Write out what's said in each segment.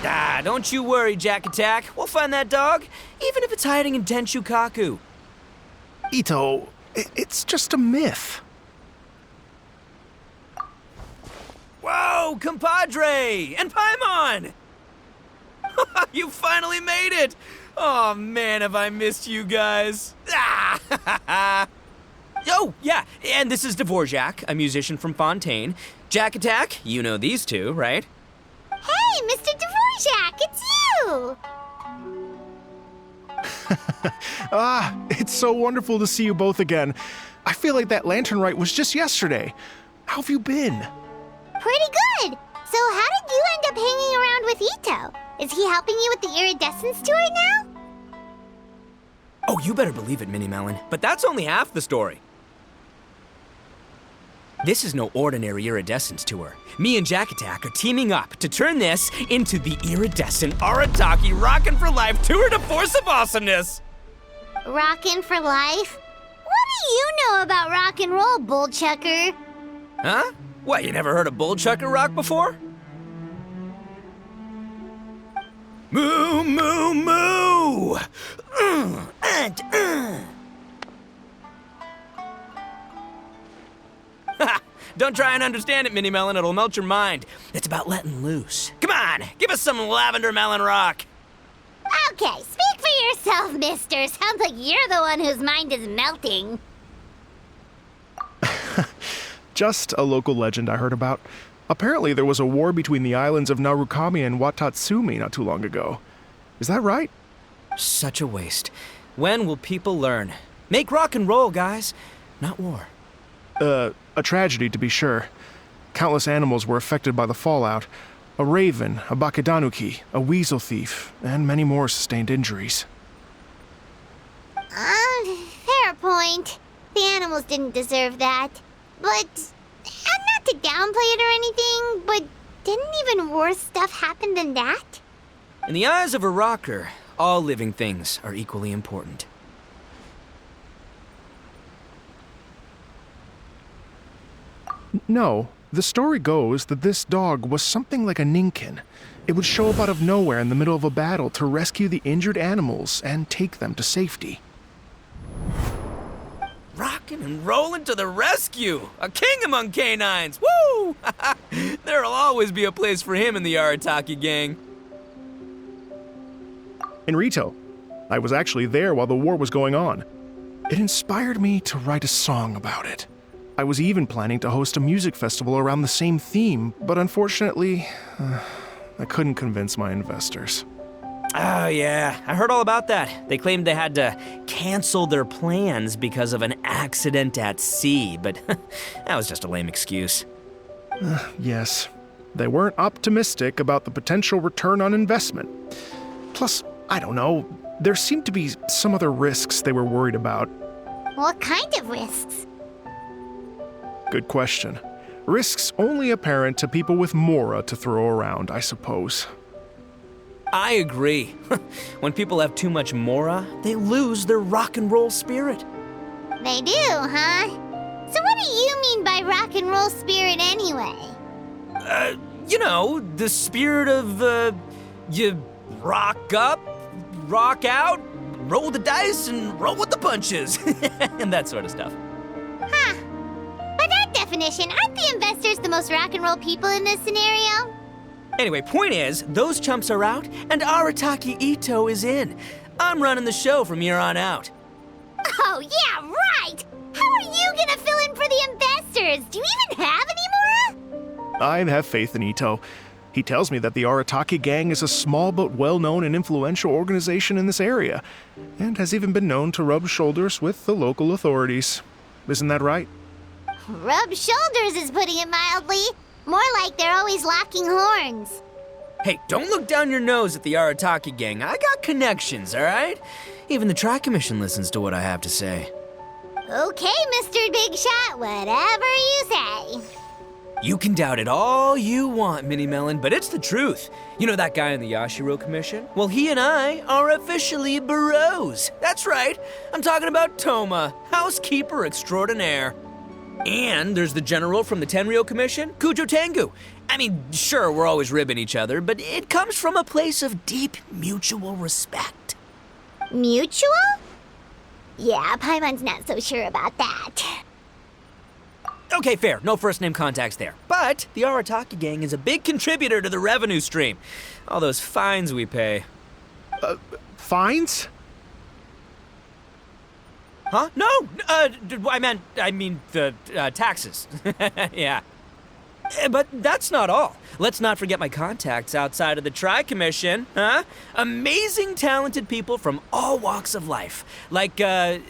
Ah, don't you worry, Jack Attack. We'll find that dog, even if it's hiding in Tenshukaku. Ito, it's just a myth. Whoa, compadre! And Paimon! You finally made it! Oh man, have I missed you guys. Ah! Oh, yeah, and this is Dvorak, a musician from Fontaine. Jack Attack, you know these two, right? Hey, Mr. Dvorak, it's you! It's so wonderful to see you both again. I feel like that lantern rite was just yesterday. How have you been? Pretty good. So how did you end up hanging around with Ito? Is he helping you with the Iridescent tour now? Oh, you better believe it, Minnie Melon. But that's only half the story. This is no ordinary Iridescent tour. Me and Jack Attack are teaming up to turn this into the Iridescent Arataki Rockin' for Life Tour de Force of Awesomeness! Rockin' for life? What do you know about rock and roll, bullchucker? Huh? What, you never heard of bullchucker rock before? Moo, moo, moo! Don't try and understand it, Minnie Melon. It'll melt your mind. It's about letting loose. Come on, give us some lavender melon rock. Okay, speak for yourself, mister. Sounds like you're the one whose mind is melting. Just a local legend I heard about. Apparently there was a war between the islands of Narukami and Watatsumi not too long ago. Is that right? Such a waste. When will people learn? Make rock and roll, guys, not war. A tragedy to be sure. Countless animals were affected by the fallout. A raven, a bakedanuki, a weasel thief, and many more sustained injuries. Fair point. The animals didn't deserve that. But, and not to downplay it or anything, but didn't even worse stuff happen than that? In the eyes of a rocker, all living things are equally important. No, the story goes that this dog was something like a ninkin. It would show up out of nowhere in the middle of a battle to rescue the injured animals and take them to safety. Rockin' and rollin' to the rescue! A king among canines! Woo! There'll always be a place for him in the Arataki gang. In Rito, I was actually there while the war was going on. It inspired me to write a song about it. I was even planning to host a music festival around the same theme, but unfortunately, I couldn't convince my investors. Oh, yeah. I heard all about that. They claimed they had to cancel their plans because of an accident at sea, but that was just a lame excuse. Yes, they weren't optimistic about the potential return on investment. Plus, I don't know, there seemed to be some other risks they were worried about. What kind of risks? Good question. Risks only apparent to people with mora to throw around, I suppose. I agree. When people have too much mora, they lose their rock and roll spirit. They do, huh? So what do you mean by rock and roll spirit anyway? You know, the spirit of, you rock up, rock out, roll the dice, and roll with the punches. And that sort of stuff. Huh. By that definition, aren't the investors the most rock and roll people in this scenario? Anyway, point is, those chumps are out, and Arataki Ito is in. I'm running the show from here on out. Oh, yeah, right! How are you gonna fill in for the investors? Do you even have any mora? I have faith in Ito. He tells me that the Arataki gang is a small but well-known and influential organization in this area, and has even been known to rub shoulders with the local authorities. Isn't that right? Rub shoulders is putting it mildly. More like they're always locking horns. Hey, don't look down your nose at the Arataki gang. I got connections, all right? Even the Tri-Commission listens to what I have to say. Okay, Mr. Big Shot, whatever you say. You can doubt it all you want, Minnie Melon, but it's the truth. You know that guy in the Yashiro Commission? Well, he and I are officially bros. That's right. I'm talking about Toma, housekeeper extraordinaire. And there's the general from the Tenryo Commission, Kujo Tengu. I mean, sure, we're always ribbing each other, but it comes from a place of deep mutual respect. Mutual? Yeah, Paimon's not so sure about that. Okay, fair. No first-name contacts there. But the Arataki gang is a big contributor to the revenue stream. All those fines we pay. Fines? Huh? No! I mean the taxes. Yeah. But that's not all. Let's not forget my contacts outside of the Tri-Commission, huh? Amazing, talented people from all walks of life. Like the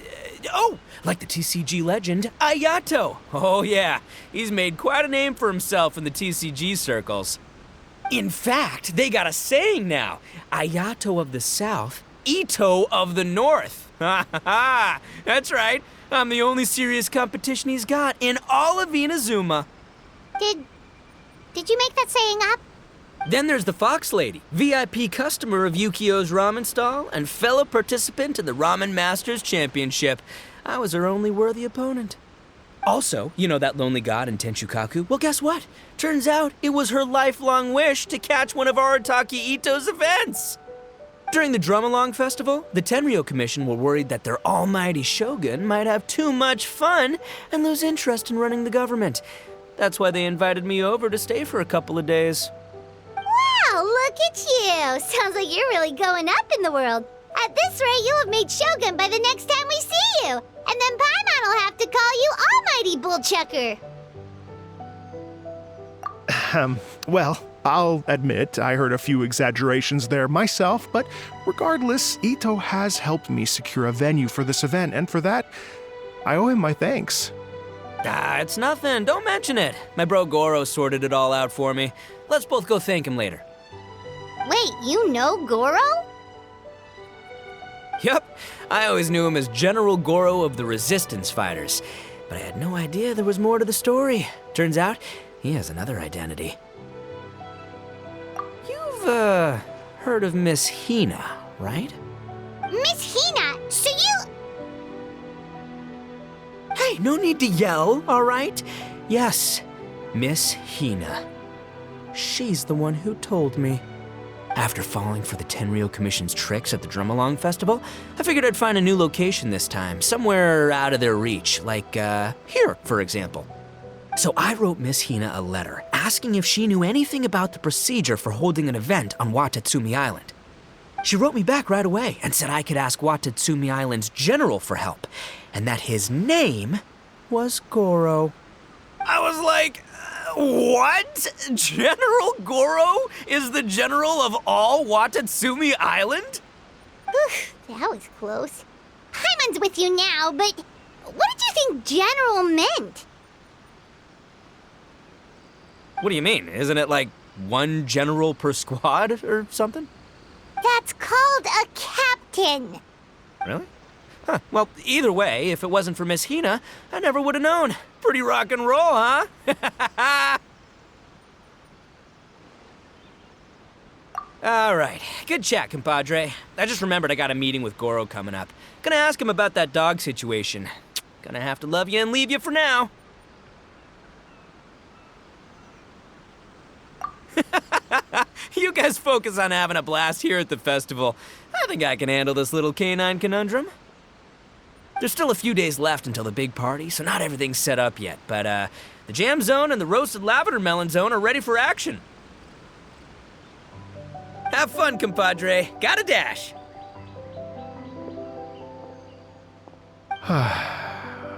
TCG legend, Ayato. Oh yeah, he's made quite a name for himself in the TCG circles. In fact, they got a saying now. Ayato of the South, Ito of the North. Ha ha ha! That's right. I'm the only serious competition he's got in all of Inazuma. Did you make that saying up? Then there's the Fox Lady, VIP customer of Yukio's ramen stall and fellow participant in the Ramen Masters Championship. I was her only worthy opponent. Also, you know that lonely god in Tenshukaku? Well, guess what? Turns out it was her lifelong wish to catch one of Arataki Ito's events. During the Drum-Along Festival, the Tenryo Commission were worried that their almighty shogun might have too much fun and lose interest in running the government. That's why they invited me over to stay for a couple of days. Wow, look at you! Sounds like you're really going up in the world. At this rate, you'll have made Shogun by the next time we see you. And then Paimon will have to call you Almighty Bullchucker. Well, I'll admit I heard a few exaggerations there myself, but regardless, Ito has helped me secure a venue for this event, and for that, I owe him my thanks. It's nothing. Don't mention it. My bro Goro sorted it all out for me. Let's both go thank him later. Wait, you know Goro? Yep. I always knew him as General Goro of the Resistance Fighters. But I had no idea there was more to the story. Turns out, he has another identity. You've, heard of Miss Hina, right? Miss Hina, so you... Hey, no need to yell, all right? Yes, Miss Hina. She's the one who told me. After falling for the Tenryo Commission's tricks at the Drum-Along Festival, I figured I'd find a new location this time, somewhere out of their reach, like, here, for example. So I wrote Miss Hina a letter, asking if she knew anything about the procedure for holding an event on Watatsumi Island. She wrote me back right away and said I could ask Watatsumi Island's general for help, and that his name was Goro. I was like, what? General Goro is the general of all Watatsumi Island? Oof, that was close. Paimon's with you now, but what did you think general meant? What do you mean? Isn't it like one general per squad or something? That's called a captain. Really? Huh. Well, either way, if it wasn't for Miss Hina, I never would have known. Pretty rock and roll, huh? All right. Good chat, compadre. I just remembered I got a meeting with Goro coming up. Gonna ask him about that dog situation. Gonna have to love you and leave you for now. You guys focus on having a blast here at the festival. I think I can handle this little canine conundrum. There's still a few days left until the big party, so not everything's set up yet, but the jam zone and the roasted lavender melon zone are ready for action. Have fun, compadre. Gotta dash.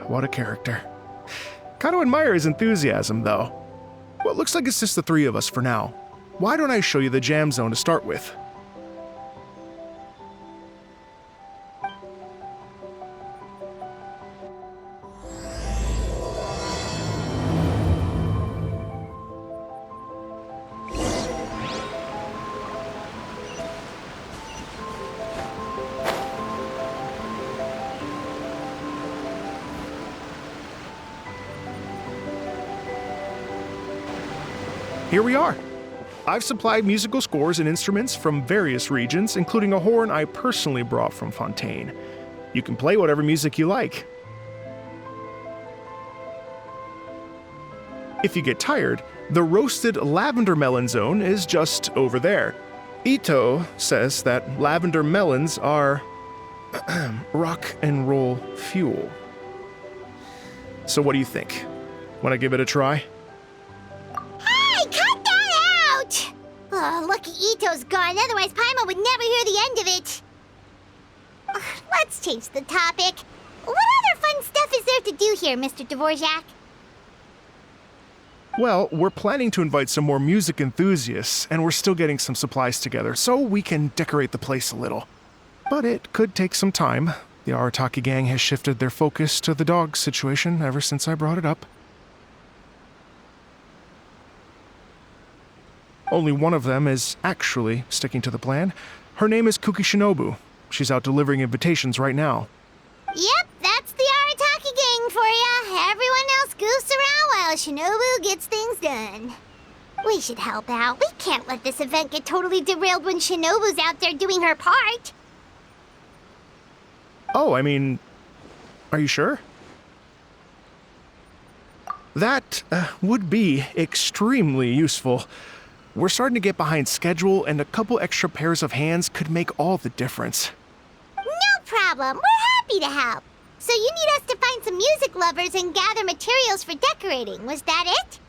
What a character. Gotta admire his enthusiasm, though. Well, it looks like it's just the three of us for now. Why don't I show you the jam zone to start with? Here we are. I've supplied musical scores and instruments from various regions, including a horn I personally brought from Fontaine. You can play whatever music you like. If you get tired, the roasted lavender melon zone is just over there. Ito says that lavender melons are rock and roll fuel. So what do you think? Want to give it a try? Hey, cut that out! Oh, lucky Ito's gone, otherwise Paimon would never hear the end of it. Ugh, let's change the topic. What other fun stuff is there to do here, Mr. Dvorak? Well, we're planning to invite some more music enthusiasts, and we're still getting some supplies together, so we can decorate the place a little. But it could take some time. The Arataki gang has shifted their focus to the dog situation ever since I brought it up. Only one of them is actually sticking to the plan. Her name is Kuki Shinobu. She's out delivering invitations right now. Yep, that's the Arataki gang for ya. Everyone else goofs around while Shinobu gets things done. We should help out. We can't let this event get totally derailed when Shinobu's out there doing her part. Oh, I mean, are you sure? That would be extremely useful. We're starting to get behind schedule, and a couple extra pairs of hands could make all the difference. No problem. We're happy to help. So you need us to find some music lovers and gather materials for decorating. Was that it?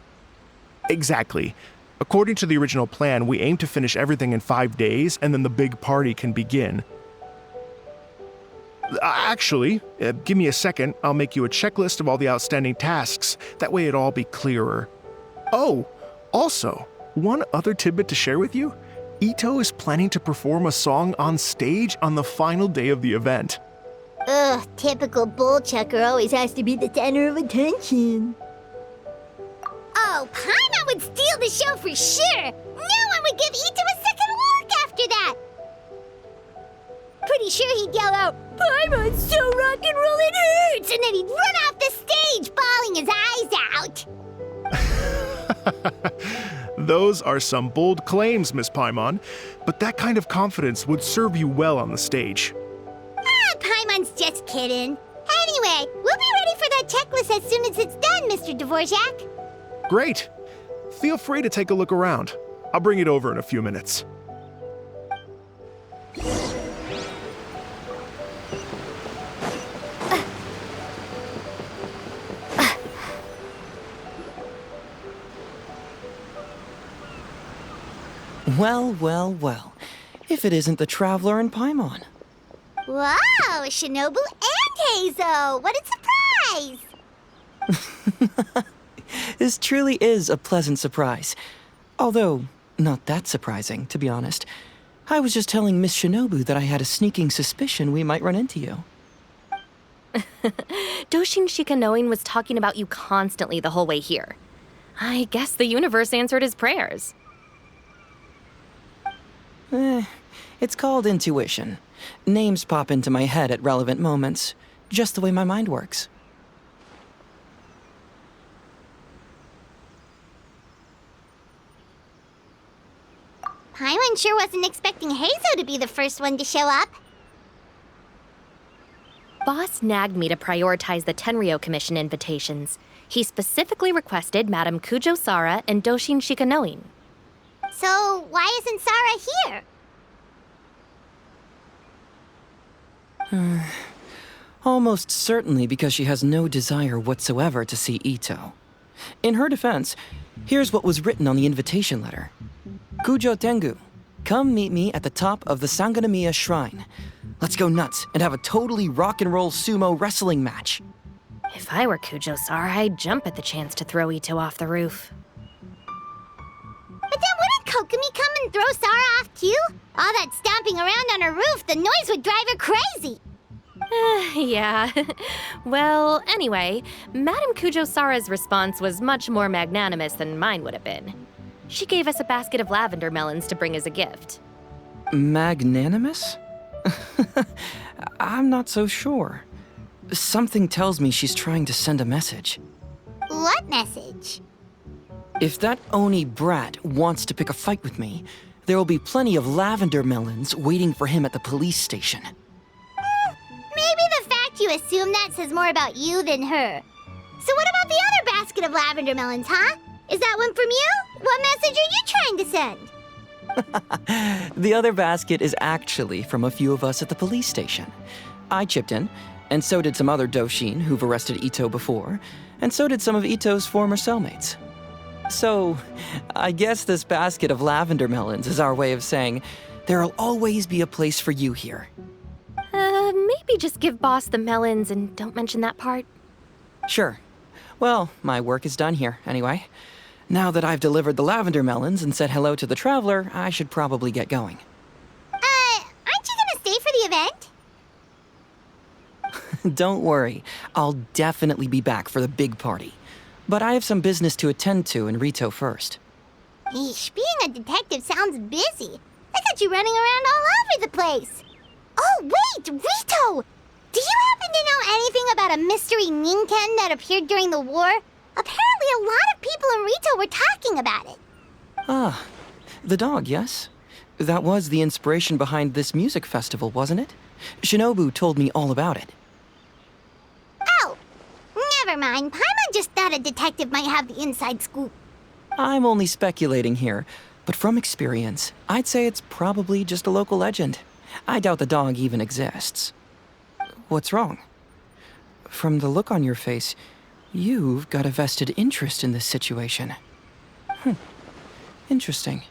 Exactly. According to the original plan, we aim to finish everything in 5 days, and then the big party can begin. Actually, give me a second. I'll make you a checklist of all the outstanding tasks. That way it'll all be clearer. Oh, also, one other tidbit to share with you. Ito is planning to perform a song on stage on the final day of the event. Ugh, typical bullchucker always has to be the center of attention. Oh, Paimon would steal the show for sure. No one would give Ito a second look after that. Pretty sure he'd yell out, "Paimon's so rock and roll it hurts!" And then he'd run off the stage, bawling his eyes out. Those are some bold claims, Miss Paimon, but that kind of confidence would serve you well on the stage. Ah, Paimon's just kidding. Anyway, we'll be ready for that checklist as soon as it's done, Mr. Dvorak. Great. Feel free to take a look around. I'll bring it over in a few minutes. Well, well, well. If it isn't the Traveler and Paimon. Wow, Shinobu and Heizo! What a surprise! This truly is a pleasant surprise. Although, not that surprising, to be honest. I was just telling Miss Shinobu that I had a sneaking suspicion we might run into you. Doshin Shikanoin was talking about you constantly the whole way here. I guess the universe answered his prayers. It's called intuition. Names pop into my head at relevant moments, just the way my mind works. Paimon sure wasn't expecting Heizo to be the first one to show up. Boss nagged me to prioritize the Tenryo Commission invitations. He specifically requested Madame Kujo Sara and Doshin Shikanoin. So, why isn't Sara here? Almost certainly because she has no desire whatsoever to see Ito. In her defense, here's what was written on the invitation letter. Kujo Tengu, come meet me at the top of the Sangonomiya Shrine. Let's go nuts and have a totally rock and roll sumo wrestling match. If I were Kujo Sara, I'd jump at the chance to throw Ito off the roof. But then wouldn't Kokomi come and throw Sara off too? All that stomping around on her roof, the noise would drive her crazy. Yeah. Well, anyway, Madame Kujo Sara's response was much more magnanimous than mine would have been. She gave us a basket of lavender melons to bring as a gift. Magnanimous? I'm not so sure. Something tells me she's trying to send a message. What message? If that Oni brat wants to pick a fight with me, there will be plenty of lavender melons waiting for him at the police station. Maybe the fact you assume that says more about you than her. So what about the other basket of lavender melons, huh? Is that one from you? What message are you trying to send? The other basket is actually from a few of us at the police station. I chipped in, and so did some other Doshin who've arrested Ito before, and so did some of Ito's former cellmates. So, I guess this basket of lavender melons is our way of saying, there'll always be a place for you here. Maybe just give Boss the melons and don't mention that part. Sure. Well, my work is done here, anyway. Now that I've delivered the lavender melons and said hello to the traveler, I should probably get going. Aren't you gonna stay for the event? Don't worry, I'll definitely be back for the big party. But I have some business to attend to in Rito first. Eesh, being a detective sounds busy. I got you running around all over the place. Oh, wait, Rito! Do you happen to know anything about a mystery Ninken that appeared during the war? Apparently a lot of people in Rito were talking about it. Ah, the dog, yes? That was the inspiration behind this music festival, wasn't it? Shinobu told me all about it. Oh, never mind. Paimon just thought a detective might have the inside scoop. I'm only speculating here, but from experience, I'd say it's probably just a local legend. I doubt the dog even exists. What's wrong? From the look on your face, you've got a vested interest in this situation. Interesting.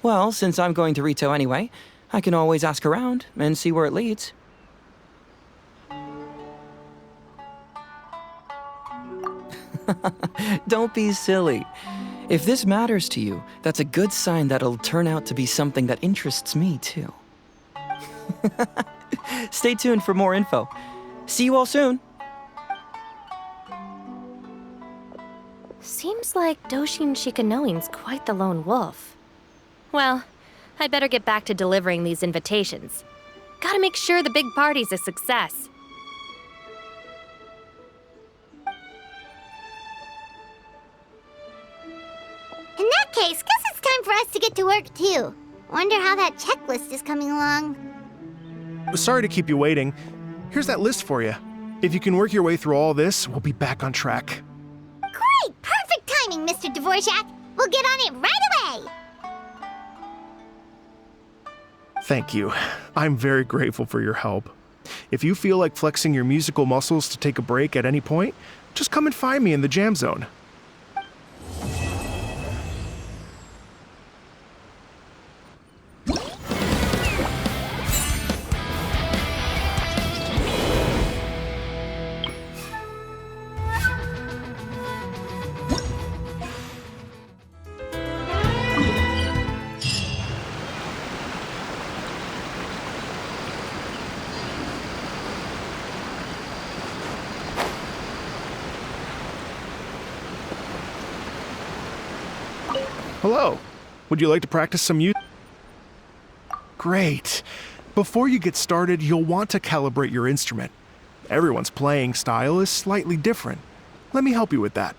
Well, since I'm going to Rito anyway, I can always ask around and see where it leads. Don't be silly. If this matters to you, that's a good sign that it'll turn out to be something that interests me, too. Stay tuned for more info. See you all soon. Seems like Doshin Shikanoin's quite the lone wolf. Well, I'd better get back to delivering these invitations. Gotta make sure the big party's a success. In that case, guess it's time for us to get to work too. Wonder how that checklist is coming along. Sorry to keep you waiting. Here's that list for you. If you can work your way through all this, we'll be back on track. Great! Perfect timing, Mr. Dvorak. We'll get on it right away. Thank you. I'm very grateful for your help. If you feel like flexing your musical muscles to take a break at any point, just come and find me in the jam zone. Hello. Would you like to practice some music? Great. Before you get started, you'll want to calibrate your instrument. Everyone's playing style is slightly different. Let me help you with that.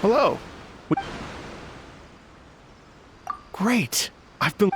Hello. Great. I've been...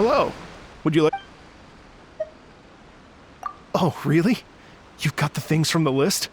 Hello. Would you like... Oh, really? You've got the things from the list?